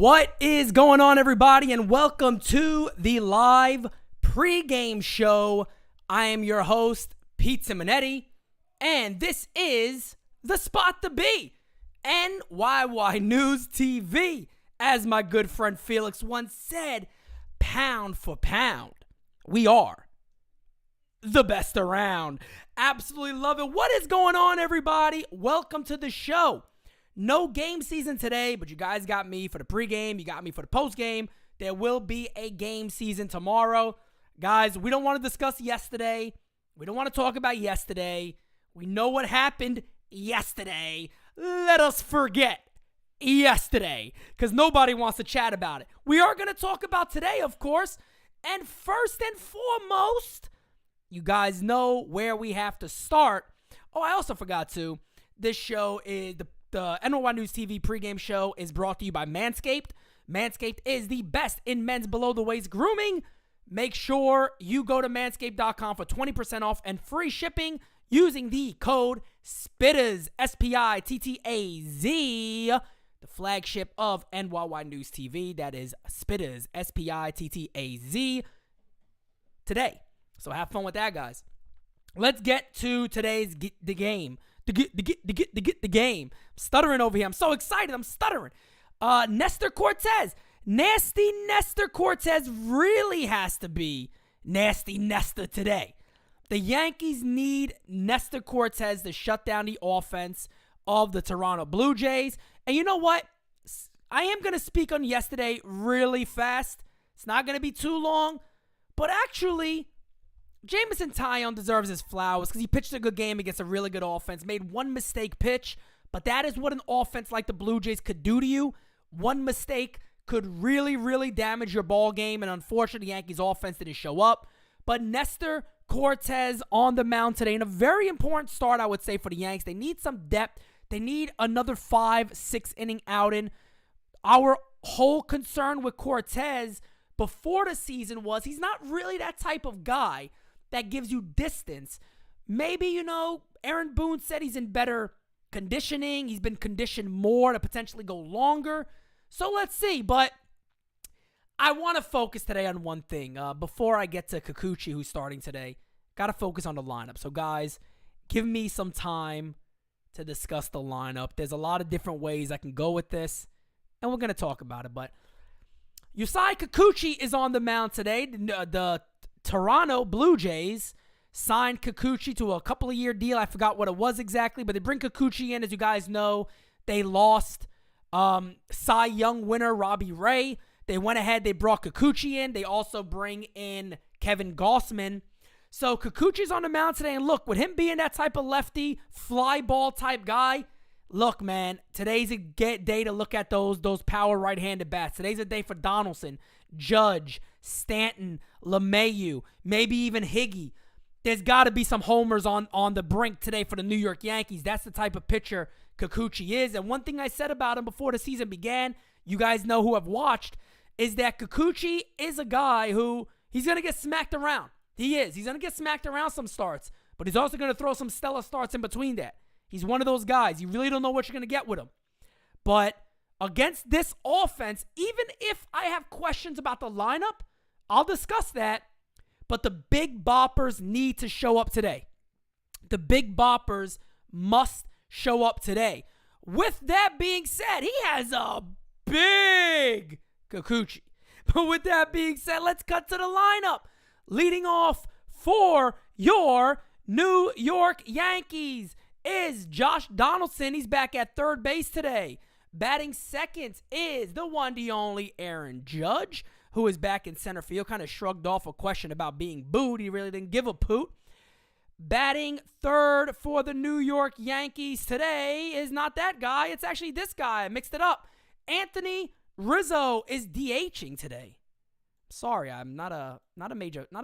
What is going on, everybody, and welcome to the live pregame show. I am your host, Pete Simonetti, and this is the spot to be, NyynewsTV. As my good friend Felix once said, pound for pound, we are the best around. Absolutely love it. What is going on, everybody? Welcome to the show. No game season today, but you guys got me for the pregame. You got me for the postgame. There will be a game season tomorrow. Guys, we don't want to discuss yesterday. We don't want to talk about yesterday. We know what happened yesterday. Let us forget yesterday, because nobody wants to chat about it. We are going to talk about today, of course. And first and foremost, you guys know where we have to start. Oh, I also forgot to. This show is the NyynewsTV pregame show is brought to you by Manscaped. Manscaped is the best in men's below-the-waist grooming. Make sure you go to manscaped.com for 20% off and free shipping using the code SPITTAZ, S-P-I-T-T-A-Z, the flagship of NyynewsTV. That is SPITTAZ, S-P-I-T-T-A-Z, today. So have fun with that, guys. Let's get to today's the game. The game. I'm stuttering over here. I'm so excited. I'm stuttering. Nestor Cortes. Nasty Nestor Cortes really has to be Nasty Nestor today. The Yankees need Nestor Cortes to shut down the offense of the Toronto Blue Jays. And you know what? I am going to speak on yesterday really fast. It's not going to be too long. But actually, Jameson Taillon deserves his flowers because he pitched a good game against a really good offense, made one mistake pitch, but that is what an offense like the Blue Jays could do to you. One mistake could really, really damage your ball game, and unfortunately, the Yankees offense didn't show up. But Nestor Cortes on the mound today in a very important start, I would say, for the Yanks. They need some depth. They need another 5-6 inning outing. Our whole concern with Cortes before the season was he's not really that type of guy that gives you distance. Maybe, Aaron Boone said he's in better conditioning. He's been conditioned more to potentially go longer. So let's see. But I want to focus today on one thing. Before I get to Kikuchi, who's starting today, got to focus on the lineup. So, guys, give me some time to discuss the lineup. There's a lot of different ways I can go with this, and we're going to talk about it. But Yusei Kikuchi is on the mound today. The Toronto Blue Jays signed Kikuchi to a couple-of-year deal. I forgot what it was exactly, but they bring Kikuchi in. As you guys know, they lost Cy Young winner Robbie Ray. They went ahead. They brought Kikuchi in. They also bring in Kevin Gossman. So Kikuchi's on the mound today, and look, with him being that type of lefty, fly ball type guy, look, man, today's a day to look at those power right-handed bats. Today's a day for Donaldson, Judge, Stanton, LeMahieu, maybe even Higgy. There's got to be some homers on the brink today for the New York Yankees. That's the type of pitcher Kikuchi is. And one thing I said about him before the season began, you guys know who have watched, is that Kikuchi is a guy who he's going to get smacked around. He is. He's going to get smacked around some starts, but he's also going to throw some stellar starts in between that. He's one of those guys. You really don't know what you're going to get with him. But against this offense, even if I have questions about the lineup, I'll discuss that. But the big boppers need to show up today. The big boppers must show up today. With that being said, he has a big Kikuchi. But with that being said, let's cut to the lineup. Leading off for your New York Yankees is Josh Donaldson. He's back at third base today. Batting second is the one, the only Aaron Judge, who is back in center field. Kind of shrugged off a question about being booed. He really didn't give a poot. Batting third for the New York Yankees today is not that guy. It's actually this guy. I mixed it up. Anthony Rizzo is DHing today. Sorry, I'm not a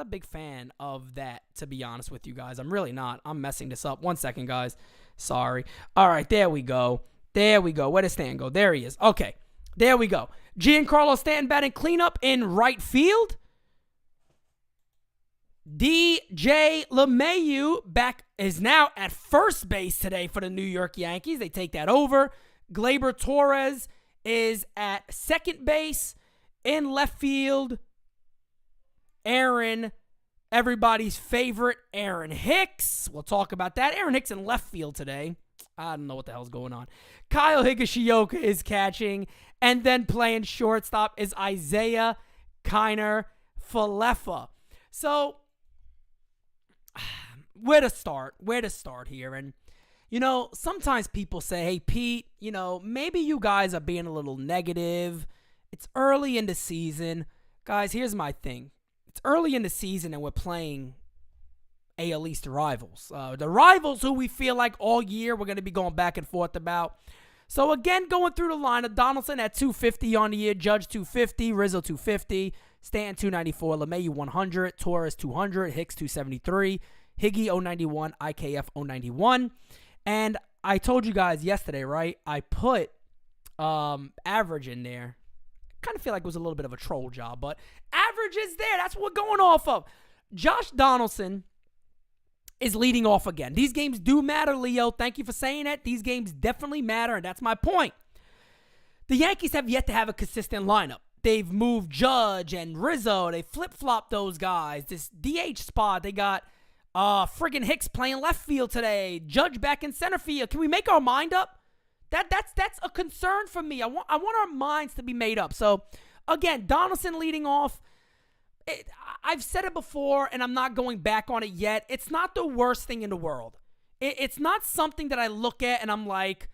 big fan of that, to be honest with you guys. I'm really not. I'm messing this up. 1 second, guys. Sorry. All right, there we go. There we go. Where does Stan go? There he is. Okay, there we go. Giancarlo Stanton batting cleanup in right field. DJ LeMahieu is now at first base today for the New York Yankees. They take that over. Gleyber Torres is at second base. In left field, Aaron, everybody's favorite, Aaron Hicks. We'll talk about that. Aaron Hicks in left field today. I don't know what the hell's going on. Kyle Higashioka is catching. And then playing shortstop is Isaiah Kiner Falefa. So, where to start? Where to start here? And, sometimes people say, hey, Pete, maybe you guys are being a little negative. It's early in the season. Guys, here's my thing. It's early in the season and we're playing AL East rivals. The rivals who we feel like all year we're going to be going back and forth about. So again, going through the lineup, Donaldson at 250 on the year, Judge 250, Rizzo 250, Stanton 294, LeMahieu 100, Torres 200, Hicks 273, Higgy 091, IKF 091. And I told you guys yesterday, right? I put average in there. Kind of feel like it was a little bit of a troll job, but average is there. That's what we're going off of. Josh Donaldson is leading off again. These games do matter, Leo. Thank you for saying that. These games definitely matter, and that's my point. The Yankees have yet to have a consistent lineup. They've moved Judge and Rizzo. They flip-flopped those guys. This DH spot, they got friggin' Hicks playing left field today. Judge back in center field. Can we make our mind up? That's a concern for me. I want our minds to be made up. So, again, Donaldson leading off. I've said it before, and I'm not going back on it yet. It's not the worst thing in the world. It's not something that I look at and I'm like,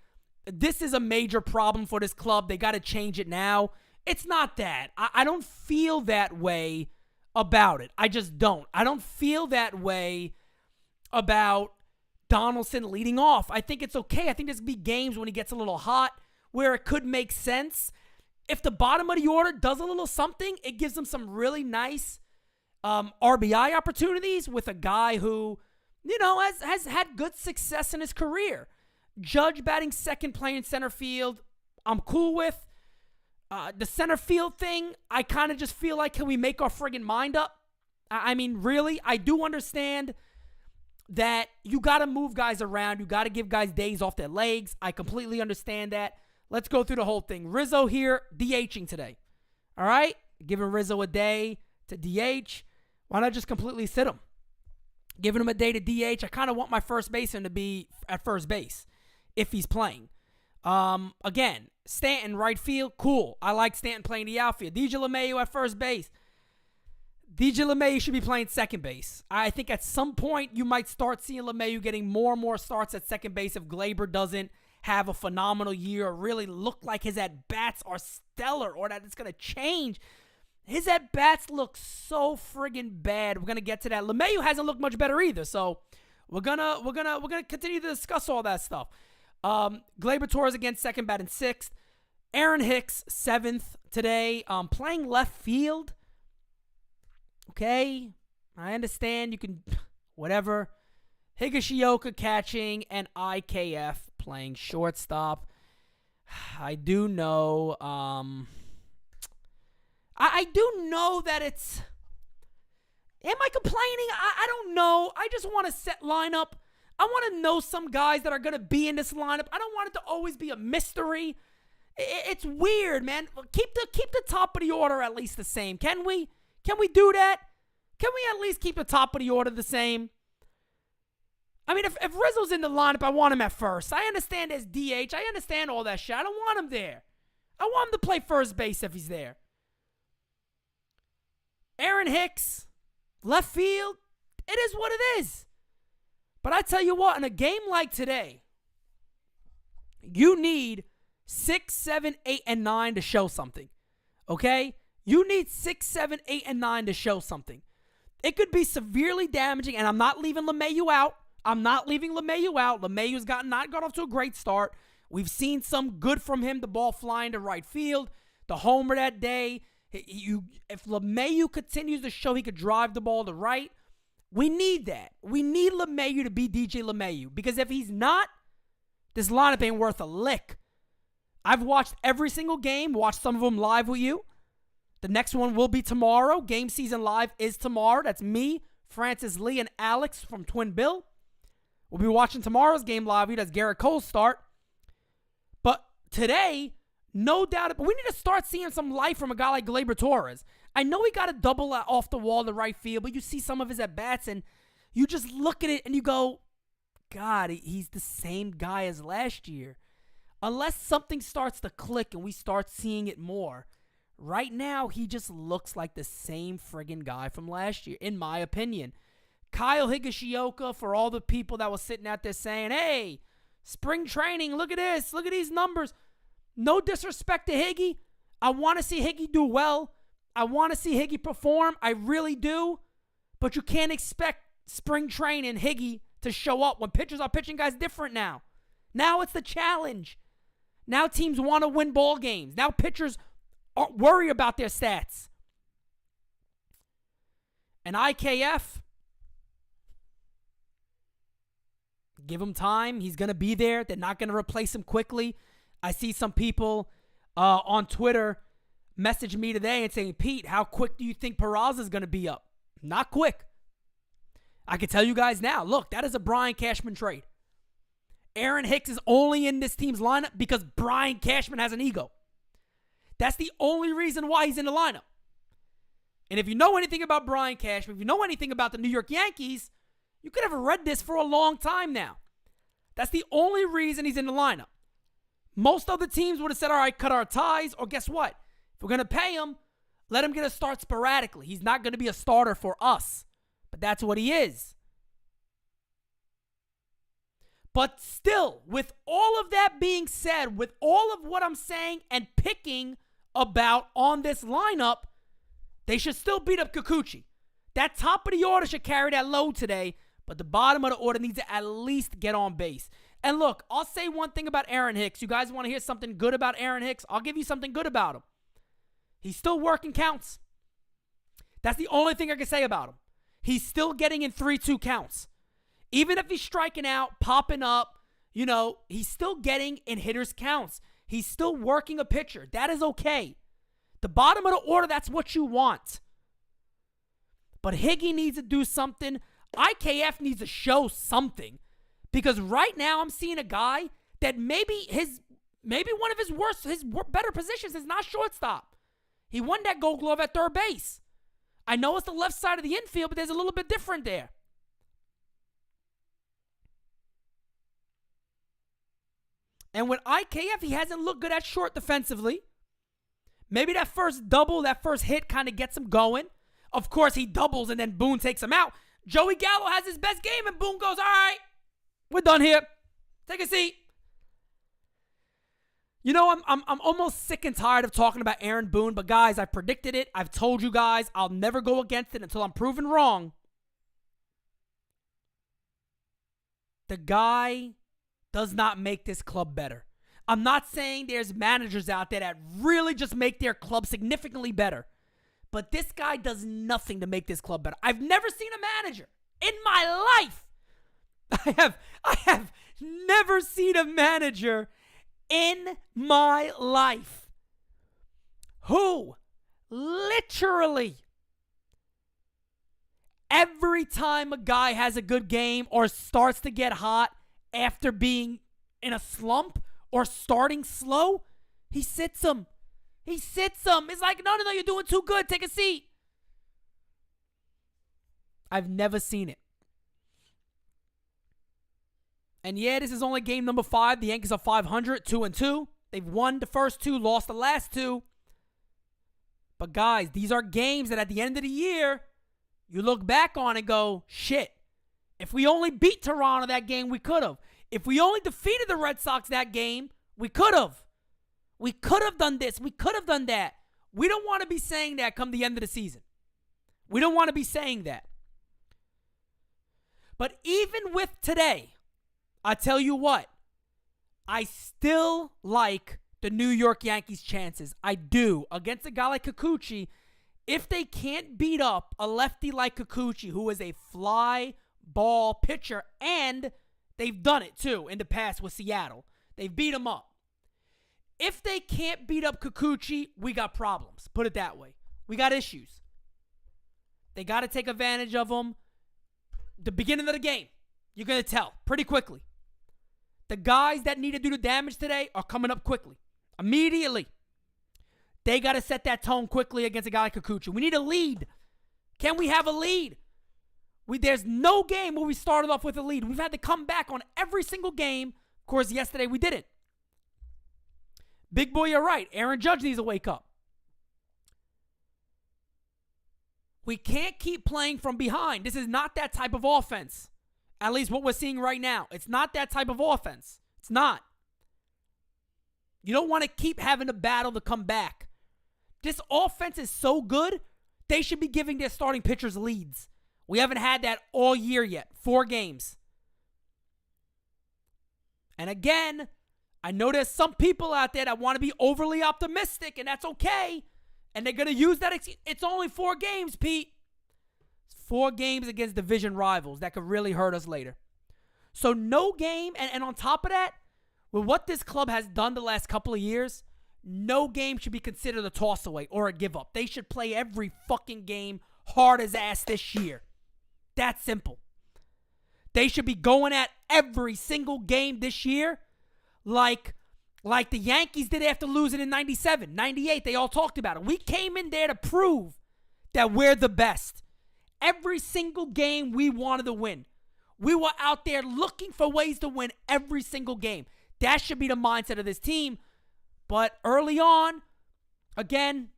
this is a major problem for this club. They got to change it now. It's not that. I don't feel that way about it. I just don't. I don't feel that way about Donaldson leading off. I think it's okay. I think there's going to be games when he gets a little hot where it could make sense. If the bottom of the order does a little something, it gives them some really nice RBI opportunities with a guy who, has had good success in his career. Judge batting second, playing center field, I'm cool with. The center field thing, I kind of just feel like, can we make our friggin' mind up? I mean, really, I do understand that you got to move guys around. You got to give guys days off their legs. I completely understand that. Let's go through the whole thing. Rizzo here, DHing today. All right? Giving Rizzo a day to DH. Why not just completely sit him? Giving him a day to DH. I kind of want my first baseman to be at first base if he's playing. Again, Stanton, right field, cool. I like Stanton playing the outfield. DJ LeMahieu at first base. DJ LeMahieu should be playing second base. I think at some point you might start seeing LeMahieu getting more and more starts at second base if Gleyber doesn't have a phenomenal year or really look like his at-bats are stellar or that it's going to change. His at-bats look so friggin' bad. We're going to get to that. LeMahieu hasn't looked much better either, so we're gonna continue to discuss all that stuff. Gleyber Torres against second bat and sixth. Aaron Hicks, seventh today. Playing left field. Okay, I understand you can, whatever. Higashioka catching and IKF playing shortstop. I do know, I do know that it's, am I complaining? I don't know. I just want to set lineup. I want to know some guys that are going to be in this lineup. I don't want it to always be a mystery. It's weird, man. Keep the top of the order at least the same. Can we? Can we do that? Can we at least keep the top of the order the same? I mean, if Rizzo's in the lineup, I want him at first. I understand there's DH. I understand all that shit. I don't want him there. I want him to play first base if he's there. Aaron Hicks, left field, it is what it is. But I tell you what, in a game like today, you need 6, 7, 8, and 9 to show something. Okay? You need 6, 7, 8, and 9 to show something. It could be severely damaging, and I'm not leaving LeMahieu out. LeMahieu's not got off to a great start. We've seen some good from him, the ball flying to right field, the homer that day. If LeMahieu continues to show he could drive the ball to right, we need that. We need LeMahieu to be DJ LeMahieu, because if he's not, this lineup ain't worth a lick. I've watched every single game, watched some of them live with you. The next one will be tomorrow. Game Season Live is tomorrow. That's me, Francis Lee, and Alex from Twin Bill. We'll be watching tomorrow's game live. That's Garrett Cole's start. But today, No doubt. But we need to start seeing some life from a guy like Gleyber Torres. I know he got a double off the wall to right field, but you see some of his at-bats, and you just look at it and you go, God, he's the same guy as last year. Unless something starts to click and we start seeing it more, right now he just looks like the same friggin' guy from last year, in my opinion. Kyle Higashioka, for all the people that was sitting out there saying, hey, spring training, look at this, look at these numbers. No disrespect to Higgy. I want to see Higgy do well. I want to see Higgy perform. I really do. But you can't expect spring training Higgy to show up when pitchers are pitching guys different now. Now it's the challenge. Now teams want to win ball games. Now pitchers aren't worried about their stats. And IKF, give him time. He's going to be there. They're not going to replace him quickly. I see some people on Twitter message me today and saying, Pete, how quick do you think Peraza is going to be up? Not quick. I can tell you guys now, look, that is a Brian Cashman trade. Aaron Hicks is only in this team's lineup because Brian Cashman has an ego. That's the only reason why he's in the lineup. And if you know anything about Brian Cashman, if you know anything about the New York Yankees, you could have read this for a long time now. That's the only reason he's in the lineup. Most other teams would have said, all right, cut our ties, or guess what? If we're going to pay him, let him get a start sporadically. He's not going to be a starter for us. But that's what he is. But still, with all of that being said, with all of what I'm saying and picking about on this lineup, they should still beat up Kikuchi. That top of the order should carry that load today, but the bottom of the order needs to at least get on base. And look, I'll say one thing about Aaron Hicks. You guys want to hear something good about Aaron Hicks? I'll give you something good about him. He's still working counts. That's the only thing I can say about him. He's still getting in 3-2 counts. Even if he's striking out, popping up, he's still getting in hitters' counts. He's still working a pitcher. That is okay. The bottom of the order, that's what you want. But Higgy needs to do something. IKF needs to show something. Because right now I'm seeing a guy that maybe one of his better positions is not shortstop. He won that Gold Glove at third base. I know it's the left side of the infield, but there's a little bit different there. And with IKF, he hasn't looked good at short defensively. Maybe that first double, that first hit kind of gets him going. Of course, he doubles and then Boone takes him out. Joey Gallo has his best game and Boone goes, all right, we're done here. Take a seat. I'm almost sick and tired of talking about Aaron Boone, but guys, I predicted it. I've told you guys I'll never go against it until I'm proven wrong. The guy does not make this club better. I'm not saying there's managers out there that really just make their club significantly better, but this guy does nothing to make this club better. I've never seen a manager in my life. I have never seen a manager in my life who literally every time a guy has a good game or starts to get hot after being in a slump or starting slow, he sits him. He sits him. It's like, no, you're doing too good. Take a seat. I've never seen it. And yeah, this is only game number 5. The Yankees are 500, 2-2. They've won the first 2, lost the last 2. But guys, these are games that at the end of the year, you look back on and go, shit, if we only beat Toronto that game, we could have. If we only defeated the Red Sox that game, we could have. We could have done this. We could have done that. We don't want to be saying that come the end of the season. We don't want to be saying that. But even with today, I tell you what, I still like the New York Yankees' chances. I do. Against a guy like Kikuchi, if they can't beat up a lefty like Kikuchi, who is a fly ball pitcher, and they've done it too in the past with Seattle. They've beat him up. If they can't beat up Kikuchi, we got problems. Put it that way. We got issues. They got to take advantage of them. The beginning of the game, you're going to tell pretty quickly. The guys that need to do the damage today are coming up quickly. Immediately. They got to set that tone quickly against a guy like Kikuchi. We need a lead. Can we have a lead? There's no game where we started off with a lead. We've had to come back on every single game. Of course, yesterday we didn't. Big boy, you're right. Aaron Judge needs to wake up. We can't keep playing from behind. This is not that type of offense. At least what we're seeing right now. It's not that type of offense. It's not. You don't want to keep having a battle to come back. This offense is so good, they should be giving their starting pitchers leads. We haven't had that all year yet. 4 games. And again, I know there's some people out there that want to be overly optimistic, and that's okay. And they're going to use that. It's only 4 games, Pete. It's 4 games against division rivals that could really hurt us later. So no game, and on top of that, with what this club has done the last couple of years, no game should be considered a toss away or a give up. They should play every fucking game hard as ass this year. That simple. They should be going at every single game this year like the Yankees did after losing in 97, 98. They all talked about it. We came in there to prove that we're the best. Every single game we wanted to win. We were out there looking for ways to win every single game. That should be the mindset of this team. But early on, again,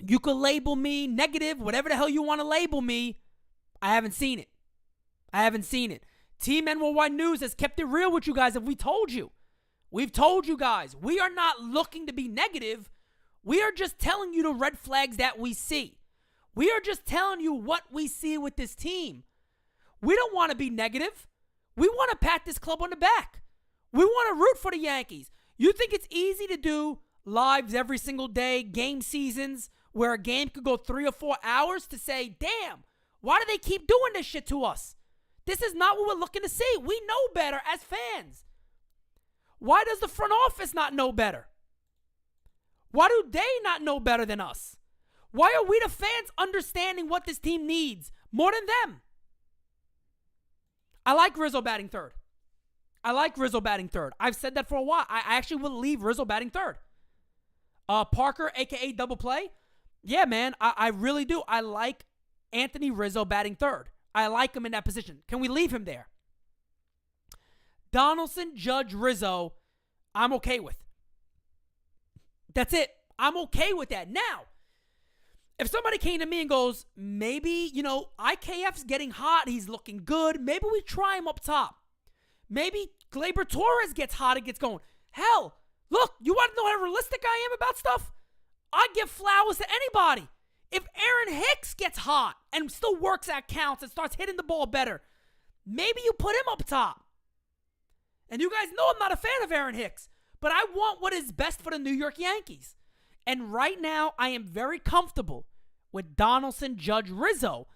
you could label me negative, whatever the hell you want to label me. I haven't seen it. I haven't seen it. Team NyynewsNews has kept it real with you guys. If we told you. We've told you guys. We are not looking to be negative. We are just telling you the red flags that we see. We are just telling you what we see with this team. We don't want to be negative. We want to pat this club on the back. We want to root for the Yankees. You think it's easy to do lives every single day, game seasons, where a game could go 3 or 4 hours to say, damn, why do they keep doing this shit to us? This is not what we're looking to see. We know better as fans. Why does the front office not know better? Why do they not know better than us? Why are we the fans understanding what this team needs more than them? I like Rizzo batting third. I've said that for a while. I actually will leave Rizzo batting third. Parker, a.k.a. double play. Yeah, man, I really do. I like Anthony Rizzo batting third. I like him in that position. Can we leave him there? Donaldson, Judge, Rizzo, I'm okay with. That's it. I'm okay with that. Now, if somebody came to me and goes, maybe, IKF's getting hot. He's looking good. Maybe we try him up top. Maybe Gleyber Torres gets hot and gets going. Hell, look, you want to know how realistic I am about stuff? I give flowers to anybody. If Aaron Hicks gets hot and still works at counts and starts hitting the ball better, maybe you put him up top. And you guys know I'm not a fan of Aaron Hicks, but I want what is best for the New York Yankees. And right now, I am very comfortable with Donaldson, Judge, Rizzo.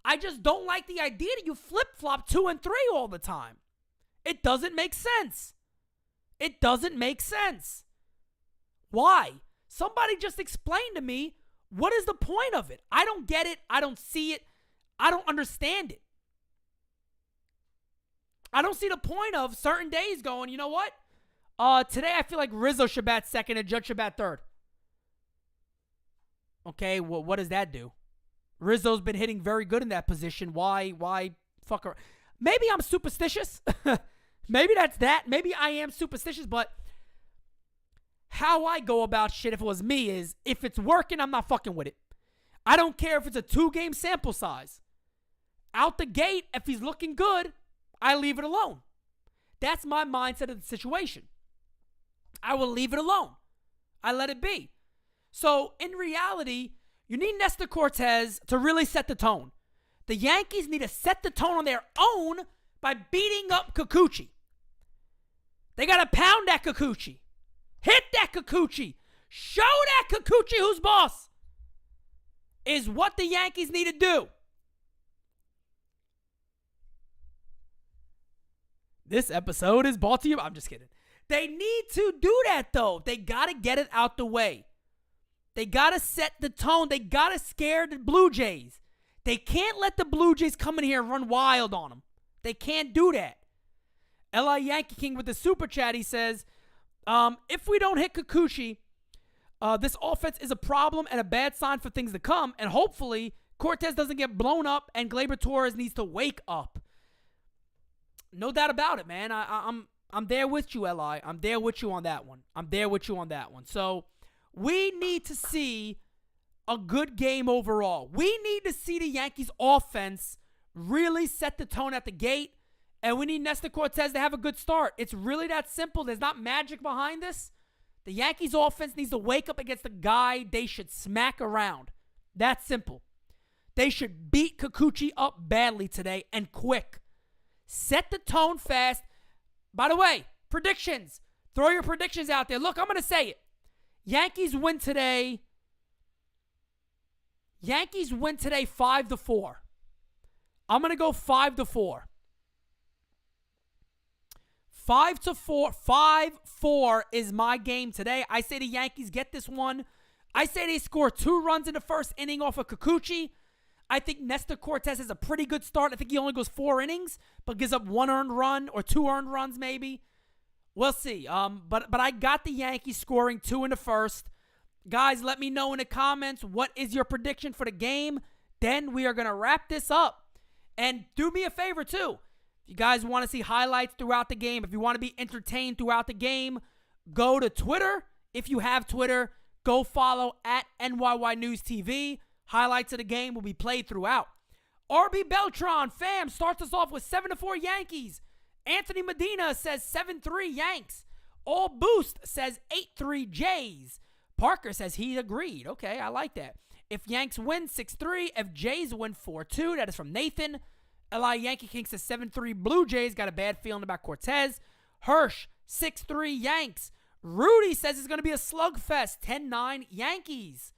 I just don't like the idea that you flip-flop 2 and 3 all the time. It doesn't make sense. It doesn't make sense. Why? Somebody just explain to me, what is the point of it? I don't get it. I don't see it. I don't understand it. I don't see the point of certain days going, you know what? Today I feel like Rizzo should bat second and Judge should bat third. Okay, well, what does that do? Rizzo's been hitting very good in that position. Why fuck her? Maybe I'm superstitious. Maybe that's that. Maybe I am superstitious, but how I go about shit if it was me is, if it's working, I'm not fucking with it. I don't care if it's a 2-game sample size. Out the gate, if he's looking good, I leave it alone. That's my mindset of the situation. I will leave it alone. I let it be. So, in reality, you need Nestor Cortez to really set the tone. The Yankees need to set the tone on their own by beating up Kikuchi. They got to pound that Kikuchi. Hit that Kikuchi. Show that Kikuchi who's boss. Is what the Yankees need to do. This episode is brought to you. I'm just kidding. They need to do that, though. They got to get it out the way. They got to set the tone. They got to scare the Blue Jays. They can't let the Blue Jays come in here and run wild on them. They can't do that. L.I. Yankee King with the super chat, he says, If we don't hit Kikuchi, this offense is a problem and a bad sign for things to come. And hopefully, Cortez doesn't get blown up and Gleyber Torres needs to wake up. No doubt about it, man. I'm there with you, Li. I'm there with you on that one. So we need to see a good game overall. We need to see the Yankees offense really set the tone at the gate. And we need Nestor Cortez to have a good start. It's really that simple. There's not magic behind this. The Yankees offense needs to wake up against the guy they should smack around. That's simple. They should beat Kikuchi up badly today and quick. Set the tone fast. By the way, predictions. Throw your predictions out there. Look, I'm going to say it. Yankees win today 5-4. I'm going to go 5-4. 5-4. 5-4 is my game today. I say the Yankees get this one. I say they score 2 runs in the first inning off of Kikuchi. I think Nestor Cortez has a pretty good start. I think he only goes 4 innings, but gives up 1 earned run or 2 earned runs maybe. We'll see. But I got the Yankees scoring 2 in the first. Guys, let me know in the comments what is your prediction for the game. Then we are going to wrap this up. And do me a favor too. If you guys want to see highlights throughout the game, if you want to be entertained throughout the game, go to Twitter. If you have Twitter, go follow at NyynewsTV. Highlights of the game will be played throughout. RB Beltron, fam, starts us off with 7-4 Yankees. Anthony Medina says 7-3 Yanks. All Boost says 8-3 Jays. Parker says he agreed. Okay, I like that. If Yanks win, 6-3. If Jays win, 4-2. That is from Nathan. Li Yankee King says 7-3 Blue Jays. Got a bad feeling about Cortez. Hirsch, 6-3 Yanks. Rudy says it's going to be a slugfest. 10-9 Yankees.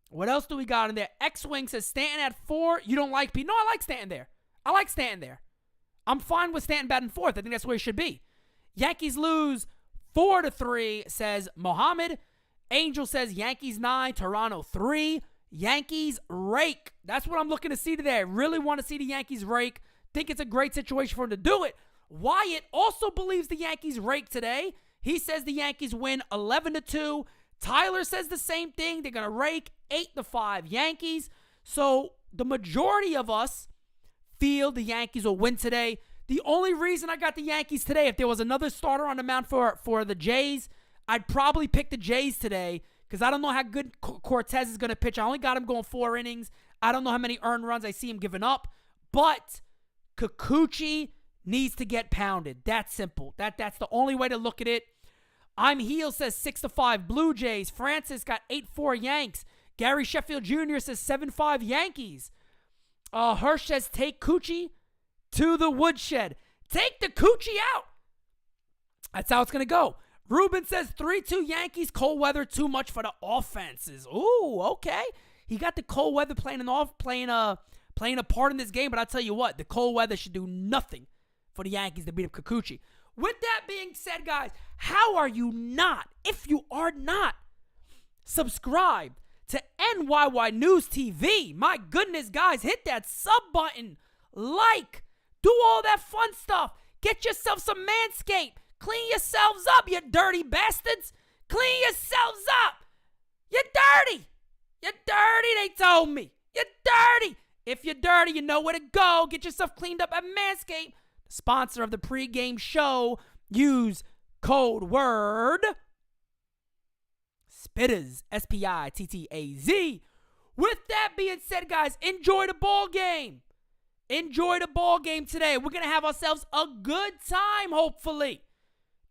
What else do we got in there? X-Wing says Stanton at 4. You don't like Pete? No, I like Stanton there. I'm fine with Stanton batting 4th. I think that's where he should be. Yankees lose 4-3, says Mohammed. Angel says Yankees 9, Toronto 3. Yankees rake. That's what I'm looking to see today. I really want to see the Yankees rake. Think it's a great situation for him to do it. Wyatt also believes the Yankees rake today. He says the Yankees win 11-2. Tyler says the same thing. They're going to rake 8-5 Yankees. So the majority of us feel the Yankees will win today. The only reason I got the Yankees today, if there was another starter on the mound for the Jays, I'd probably pick the Jays today because I don't know how good Cortez is going to pitch. I only got him going 4 innings. I don't know how many earned runs I see him giving up. But Kikuchi needs to get pounded. That's simple. That's the only way to look at it. I'm Heel says 6-5 Blue Jays. Francis got 8-4 Yanks. Gary Sheffield Jr. says 7-5 Yankees. Hirsch says take Coochie to the woodshed. Take the Coochie out. That's how it's going to go. Ruben says 3-2 Yankees. Cold weather too much for the offenses. Ooh, okay. He got the cold weather playing a part in this game, but I'll tell you what, the cold weather should do nothing for the Yankees to beat up Kikuchi. With that being said, guys, how are you not, if you are not, subscribed to NyynewsTV? My goodness, guys, hit that sub button, like, do all that fun stuff. Get yourself some Manscaped. Clean yourselves up, you dirty bastards. Clean yourselves up. You're dirty. You're dirty, they told me. You're dirty. If you're dirty, you know where to go. Get yourself cleaned up at Manscaped, the sponsor of the pregame show. Use code word SPITTAZ, SPITTAZ. With that being said, guys, enjoy the ball game. Enjoy the ball game today. We're going to have ourselves a good time, hopefully.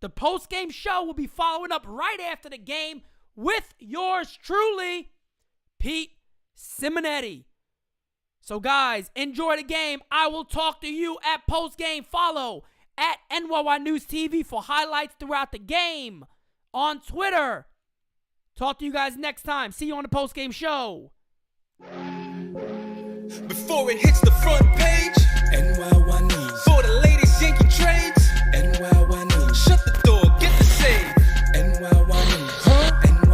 The post-game show will be following up right after the game with yours truly, Pete Simonetti. So, guys, enjoy the game. I will talk to you at post-game. Follow at NyynewsTV for highlights throughout the game on Twitter. Talk to you guys next time. See you on the post-game show. Before it hits the front page,